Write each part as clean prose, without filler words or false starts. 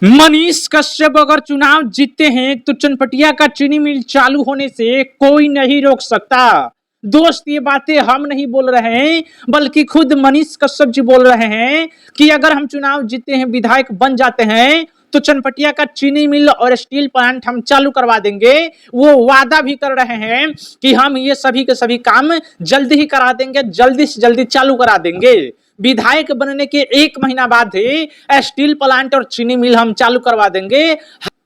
मनीष कश्यप अगर चुनाव जीतते हैं तो चनपटिया का चीनी मिल चालू होने से कोई नहीं रोक सकता। दोस्त, ये बातें हम नहीं बोल रहे हैं बल्कि खुद मनीष कश्यप जी बोल रहे हैं कि अगर हम चुनाव जीतते हैं, विधायक बन जाते हैं तो चनपटिया का चीनी मिल और स्टील प्लांट हम चालू करवा देंगे। वो वादा भी कर रहे हैं कि हम ये सभी के सभी काम जल्दी ही करा देंगे, जल्दी से जल्दी चालू करा देंगे। विधायक बनने के 1 महीना बाद ही स्टील प्लांट और चीनी मिल हम चालू करवा देंगे,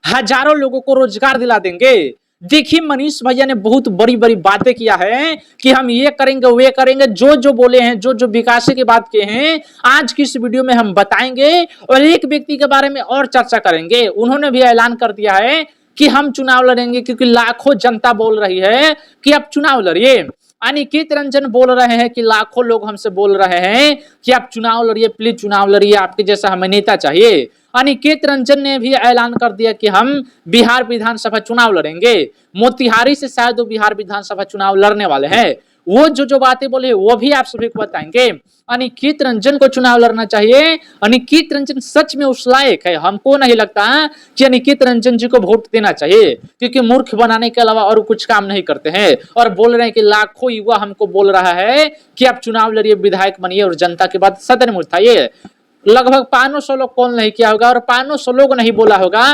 हजारों लोगों को रोजगार दिला देंगे। देखिए, मनीष भैया ने बहुत बड़ी बड़ी बातें किया है कि हम ये करेंगे वे करेंगे, जो जो बोले हैं, जो जो विकास की बात किए हैं, आज की इस वीडियो में हम बताएंगे और एक व्यक्ति के बारे में और चर्चा करेंगे। उन्होंने भी ऐलान कर दिया है कि हम चुनाव लड़ेंगे, क्योंकि लाखों जनता बोल रही है कि अब चुनाव लड़िए। अनिकेत रंजन बोल रहे हैं कि लाखों लोग हमसे बोल रहे हैं कि आप चुनाव लड़िए, प्लीज चुनाव लड़िए, आपके जैसा हमें नेता चाहिए। अनिकेत रंजन ने भी ऐलान कर दिया कि हम बिहार विधानसभा चुनाव लड़ेंगे। मोतिहारी से शायद वो बिहार विधानसभा चुनाव लड़ने वाले हैं। वो जो जो बातें बोले वो भी आप सभी को बताएंगे। अनिकेत रंजन को चुनाव लड़ना चाहिए। अनिकेत रंजन सच में उस लायक है। हमको नहीं लगता कि अनिकेत रंजन जी को वोट देना चाहिए, क्योंकि मूर्ख बनाने के अलावा और कुछ काम नहीं करते हैं। और बोल रहे हैं कि लाखों युवा हमको बोल रहा है कि आप चुनाव लड़िए, विधायक बनिए और जनता के बाद सदन में उठाइए। लगभग 500 लोग कॉल नहीं किया होगा और 500 लोग नहीं बोला होगा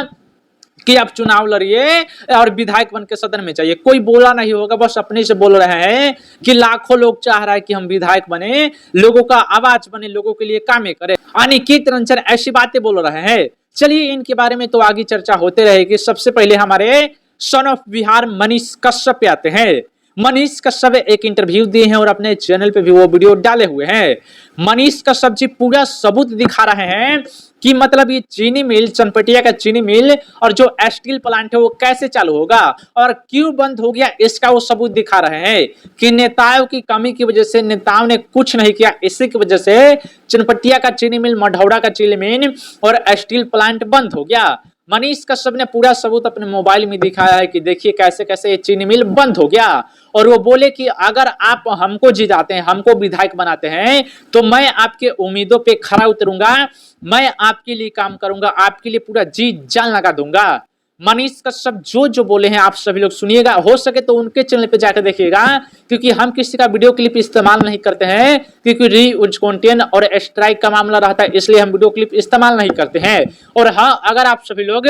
कि आप चुनाव लड़िए और विधायक बन के सदन में चाहिए। कोई बोला नहीं होगा, बस अपने से बोल रहे हैं कि लाखों लोग चाह रहा है कि हम विधायक बने, लोगों का आवाज बने, लोगों के लिए काम करें। अनिकेत रंजन ऐसी बातें बोल रहे हैं। चलिए, इनके बारे में तो आगे चर्चा होते रहेगी। सबसे पहले हमारे सन ऑफ बिहार मनीष कश्यप आते हैं। मनीष कश्यप एक इंटरव्यू दिए हैं और अपने चैनल पे भी वो वीडियो डाले हुए हैं। मनीष कश्यप जी पूरा सबूत दिखा रहे हैं कि मतलब ये चीनी मिल, चनपटिया का चीनी मिल और जो स्टील प्लांट है वो कैसे चालू होगा और क्यों बंद हो गया, इसका वो सबूत दिखा रहे हैं कि नेताओं की कमी की वजह से, नेताओं ने कुछ नहीं किया, इसी की वजह से चनपटिया का चीनी मिल, मढ़ौरा का चीनी मिल और स्टील प्लांट बंद हो गया। मनीष कश्यप ने पूरा सबूत अपने मोबाइल में दिखाया है कि देखिए कैसे कैसे ये चीनी मिल बंद हो गया। और वो बोले कि अगर आप हमको जिताते हैं, हमको विधायक बनाते हैं, तो मैं आपके उम्मीदों पे खरा उतरूंगा, मैं आपके लिए काम करूंगा, आपके लिए पूरा जी जान लगा दूंगा। मनीष कश्यप जो जो बोले हैं आप सभी लोग सुनिएगा। हो सके तो उनके चैनल पे जाकर देखिएगा, क्योंकि हम किसी का वीडियो क्लिप इस्तेमाल नहीं करते हैं, क्योंकि रीयूज कंटेंट और स्ट्राइक का मामला रहता है, इसलिए हम वीडियो क्लिप इस्तेमाल नहीं करते हैं। और हाँ, अगर आप सभी लोग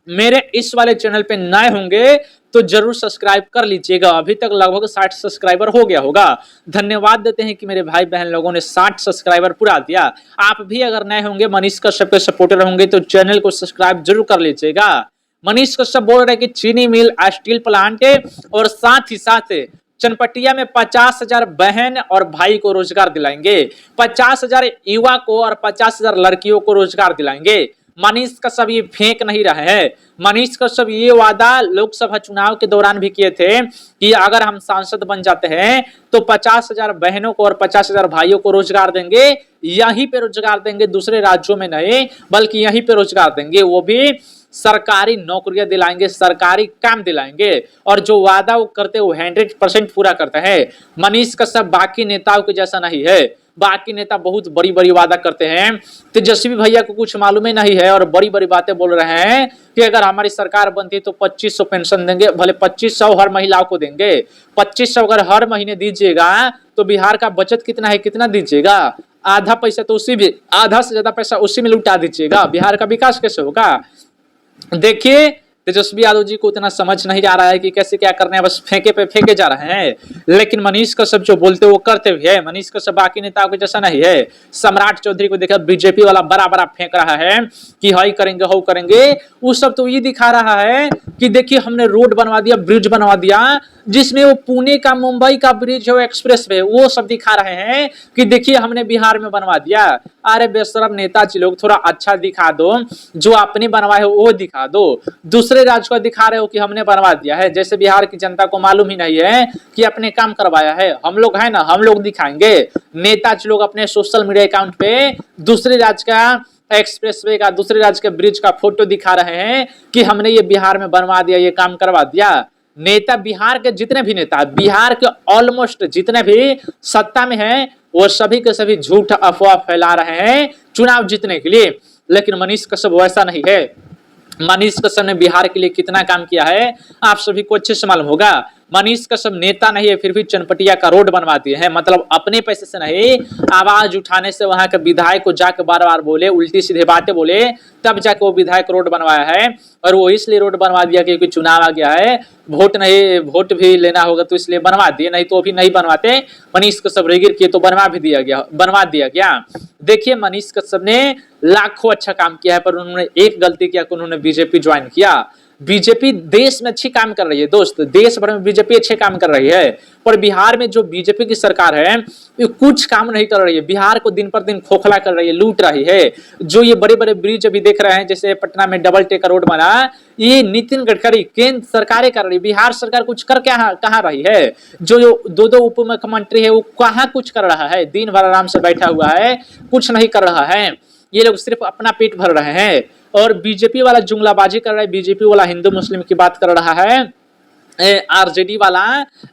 मेरे इस वाले चैनल पे नए होंगे तो जरूर सब्सक्राइब कर लीजिएगा। अभी तक लगभग 60 सब्सक्राइबर हो गया होगा। धन्यवाद देते हैं कि मेरे भाई बहन लोगों ने 60 सब्सक्राइबर पूरा दिया। आप भी अगर नए होंगे, मनीष कश्यप के सपोर्टर होंगे, तो चैनल को सब्सक्राइब जरूर कर लीजिएगा। मनीष कश्यप बोल रहे हैं कि चीनी मिल, स्टील प्लांट और साथ ही साथ चनपटिया में 50,000 बहन और भाई को रोजगार दिलाएंगे, 50,000 युवा को और 50,000 लड़कियों को रोजगार दिलाएंगे। मनीष कश्यप ये फेंक नहीं रहे हैं। मनीष कश्यप ये वादा लोकसभा चुनाव के दौरान भी किए थे कि अगर हम सांसद बन जाते हैं तो 50,000 बहनों को और 50,000 भाइयों को रोजगार देंगे। यहीं पे रोजगार देंगे, दूसरे राज्यों में नहीं, बल्कि यहीं पे रोजगार देंगे। वो भी सरकारी नौकरियां दिलाएंगे, सरकारी काम दिलाएंगे। और जो वादा वो करते वो 100% पूरा करते हैं। मनीष कश्यप बाकी नेताओं के जैसा नहीं है। बाकी नेता बहुत बड़ी बड़ी वादा करते हैं, तेजस्वी भैया को कुछ मालूम ही नहीं है और बड़ी बड़ी बातें बोल रहे हैं कि अगर हमारी सरकार बनती है तो 2500 पेंशन देंगे। भले 2500 हर महिलाओं को देंगे, 2500 अगर हर महीने दीजिएगा तो बिहार का बचत कितना है, कितना दीजिएगा? आधा पैसा तो उसी भी, आधा से ज्यादा पैसा उसी में लुटा दीजिएगा। बिहार का विकास कैसे होगा? देखिए, तेजस्वी यादव जी को उतना समझ नहीं आ रहा है कि कैसे क्या करना है, बस फेंके पे फेंके जा रहे हैं। लेकिन मनीष कश्यप जो बोलते वो करते भी है। मनीष कश्यप बाकी नेताओं के जैसा नहीं है। सम्राट चौधरी को देखा, बीजेपी वाला बड़ा बड़ा फेंक रहा है कि हाई करेंगे, हो करेंगे। वो सब तो ये दिखा रहा है कि देखिए हमने रोड बनवा दिया, ब्रिज बनवा दिया, जिसमें वो पुणे का, मुंबई का ब्रिज है, वो एक्सप्रेस वे, वो सब दिखा रहे हैं कि देखिए हमने बिहार में बनवा दिया। अरे बेशरम नेताजी लोग, थोड़ा अच्छा दिखा दो, जो आपने बनवाया हो वो दिखा दो। दूसरे राज्य को दिखा रहे हो कि हमने बनवा दिया है, जैसे बिहार की जनता को मालूम ही नहीं है कि अपने काम करवाया है। हम लोग है ना, हम लोग दिखाएंगे। नेताजी लोग अपने सोशल मीडिया अकाउंट पे दूसरे राज्य का एक्सप्रेसवे का, दूसरे राज्य के ब्रिज का फोटो दिखा रहे हैं कि हमने ये बिहार में बनवा दिया, ये काम करवा दिया। नेता बिहार के जितने भी नेता, बिहार के ऑलमोस्ट जितने भी सत्ता में हैं, वो सभी के सभी झूठ अफवाह फैला रहे हैं चुनाव जीतने के लिए। लेकिन मनीष कश्यप वैसा नहीं है। मनीष कश्यप ने बिहार के लिए कितना काम किया है आप सभी को अच्छे से मालूम होगा। मनीष कश्यप नेता नहीं है, फिर भी चनपटिया का रोड बनवा दिए हैं, मतलब अपने पैसे से नहीं, आवाज उठाने से वहां के विधायक को जाकर बार बार बोले, उल्टी सीधे बातें बोले, तब जाकर वो विधायक रोड बनवाया है। और वो इसलिए रोड बनवा दिया क्योंकि चुनाव आ गया है, वोट नहीं, वोट भी लेना होगा तो इसलिए बनवा दिए, नहीं तो अभी नहीं बनवाते। मनीष कश्यप रेगिर किए तो बनवा दिया गया। देखिए मनीष कश्यप ने लाखों अच्छा काम किया है, पर उन्होंने एक गलती किया कि उन्होंने बीजेपी ज्वाइन किया। बीजेपी देश में अच्छी काम कर रही है दोस्त, देश भर में बीजेपी अच्छे काम कर रही है, पर बिहार में जो बीजेपी की सरकार है ये कुछ काम नहीं कर रही है। बिहार को दिन पर दिन खोखला कर रही है, लूट रही है। जो ये बड़े बड़े ब्रिज अभी देख रहे हैं, जैसे पटना में डबल टेकर रोड बना, ये नितिन गडकरी केंद्र सरकारें कर रही है, बिहार सरकार कुछ कर कहाँ रही है। जो दो उप मुख्यमंत्री है वो कहाँ कुछ कर रहा है, दिन भर आराम से बैठा हुआ है, कुछ नहीं कर रहा है। ये लोग सिर्फ अपना पेट भर रहे हैं। और बीजेपी वाला जुमलाबाजी कर रहा है, बीजेपी वाला हिंदू मुस्लिम की बात कर रहा है, आरजेडी वाला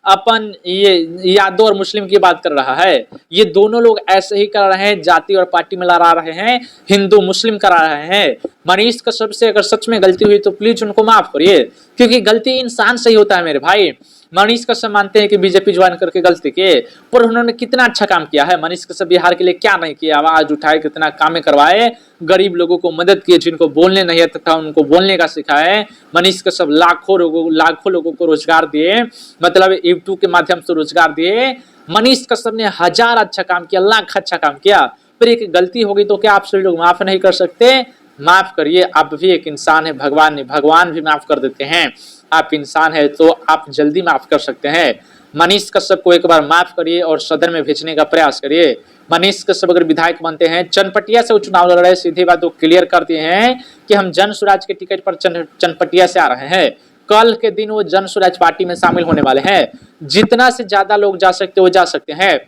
अपन ये यादव और मुस्लिम की बात कर रहा है। ये दोनों लोग ऐसे ही कर रहे हैं, जाति और पार्टी में लड़ा रहे हैं, हिंदू मुस्लिम करा रहे हैं। मनीष कश्यप से अगर सच में गलती हुई तो प्लीज उनको माफ करिए, क्योंकि गलती इंसान से ही होता है मेरे भाई। मनीष कश्यप मानते हैं कि बीजेपी ज्वाइन करके गलती किए, पर उन्होंने कितना अच्छा काम किया है। मनीष कश्यप बिहार के लिए क्या नहीं किया, आवाज उठाए, कितना काम करवाए, गरीब लोगों को मदद किए, जिनको बोलने नहीं आता था उनको बोलने का सिखाए। मनीष कश्यप लाखों लोगों को रोजगार दिए, मतलब यूट्यूब के माध्यम से रोजगार दिए। मनीष कश्यप ने हजार अच्छा काम किया, लाख अच्छा काम किया, पर एक गलती होगी तो क्या आप सभी लोग माफ नहीं कर सकते? माफ करिए, आप भी एक इंसान है, भगवान नहीं, भगवान भी माफ कर देते हैं। आप इंसान है तो आप जल्दी माफ कर सकते हैं। मनीष कश्यप को एक बार माफ करिए और सदन में भेजने का प्रयास करिए। मनीष कश्यप अगर विधायक बनते हैं, चनपटिया से वो चुनाव लड़ रहे, सीधी बात वो क्लियर कर दिए हैं कि हम जन स्वराज के टिकट पर चनपटिया से आ रहे हैं। कल के दिन वो जन स्वराज पार्टी में शामिल होने वाले हैं। जितना से ज्यादा लोग जा सकते वो जा सकते हैं।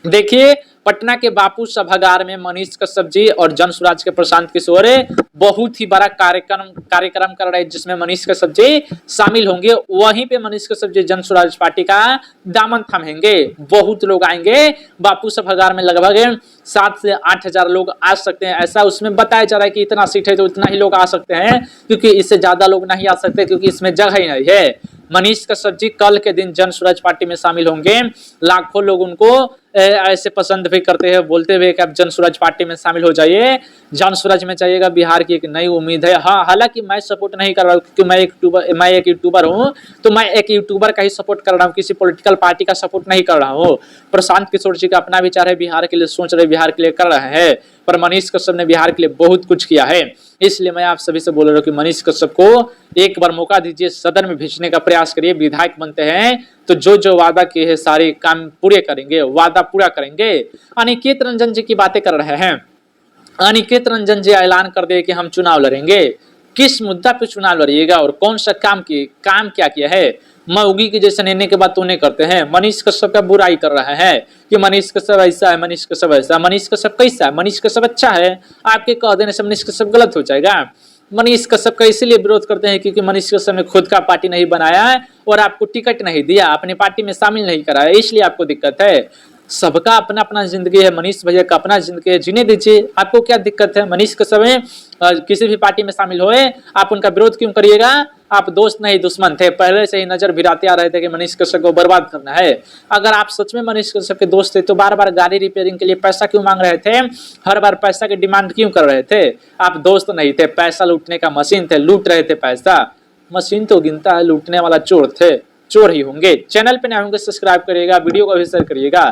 देखिए पटना के बापू सभागार में मनीष कश्यप जी और जन स्वराज के प्रशांत किशोर बहुत ही बड़ा कार्यक्रम कर रहे हैं, जिसमें मनीष कश्यप जी शामिल होंगे। वहीं पे मनीष कश्यप जी जन स्वराज पार्टी का दामन थामेंगे। बहुत लोग आएंगे बापू सभागार में, लगभग 7 से 8 हजार लोग आ सकते हैं, ऐसा उसमें बताया जा रहा है कि इतना सीट है तो इतना ही लोग आ सकते हैं, क्योंकि इससे ज्यादा लोग नहीं आ सकते, क्योंकि इसमें जगह ही नहीं है। मनीष कश्यप जी कल के दिन जन स्वराज पार्टी में शामिल होंगे। लाखों लोग उनको ऐसे पसंद भी करते हैं, बोलते हुए कि आप जन स्वराज पार्टी में शामिल हो जाइए, जन स्वराज में चाहिएगा, बिहार की एक नई उम्मीद है। हाँ, हालांकि मैं सपोर्ट नहीं कर रहा हूँ, क्योंकि मैं एक यूट्यूबर हूँ, तो मैं एक यूट्यूबर का ही सपोर्ट कर रहा हूँ, किसी पॉलिटिकल पार्टी का सपोर्ट नहीं कर रहा हूँ। प्रशांत किशोर जी का अपना विचार है, बिहार के लिए सोच रहे, बिहार के लिए कर रहे हैं, पर मनीष कश्यप ने बिहार के लिए बहुत कुछ किया है। इसलिए मैं आप सभी से बोल रहा हूँ कि मनीष कश्यप को एक बार मौका दीजिए, सदन में भेजने का प्रयास करिए। विधायक बनते हैं तो जो वादा किए हैं सारे काम पूरे करेंगे, वादा पूरा करेंगे। अनिकेत रंजन जी की बातें कर रहे हैं। अनिकेत रंजन जी ऐलान कर दे कि हम चुनाव लड़ेंगे। किस मुद्दा पे चुनाव लड़िएगा और कौन सा काम क्या किया है? मऊगी के जैसे लेने के बाद तो नहीं करते हैं। मनीष कश्यप का बुराई कर रहे हैं कि मनीष कश्यप ऐसा है, मनीष कश्यप ऐसा। मनीष कश्यप कैसा है? मनीष कश्यप अच्छा है, आपके कह देने से मनीष कश्यप गलत हो जाएगा। मनीष कश्यप का इसीलिए विरोध करते हैं क्योंकि मनीष कश्यप ने खुद का पार्टी नहीं बनाया है और आपको टिकट नहीं दिया, अपनी पार्टी में शामिल नहीं कराया, इसलिए आपको दिक्कत है। सबका अपना अपना जिंदगी है, मनीष भैया का अपना जिंदगी है, जीने दीजिए, आपको क्या दिक्कत है? मनीष कश्यप किसी भी पार्टी में शामिल होए, आप उनका विरोध क्यों करिएगा? आप दोस्त नहीं दुश्मन थे, पहले से ही नजर भिराते आ रहे थे कि मनीष कश्यप को बर्बाद करना है। अगर आप सच में मनीष कश्यप के दोस्त थे तो बार बार गाड़ी रिपेयरिंग के लिए पैसा क्यों मांग रहे थे? हर बार पैसा की डिमांड क्यों कर रहे थे? आप दोस्त नहीं थे, पैसा लूटने का मशीन थे, लूट रहे थे पैसा। मशीन तो गिनता है, लूटने वाला चोर थे, चोर ही होंगे। चैनल पे नए होंगे सब्सक्राइब करिएगा, वीडियो को भी शेयर करिएगा।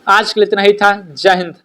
आज के लिए इतना ही था। जय हिंद।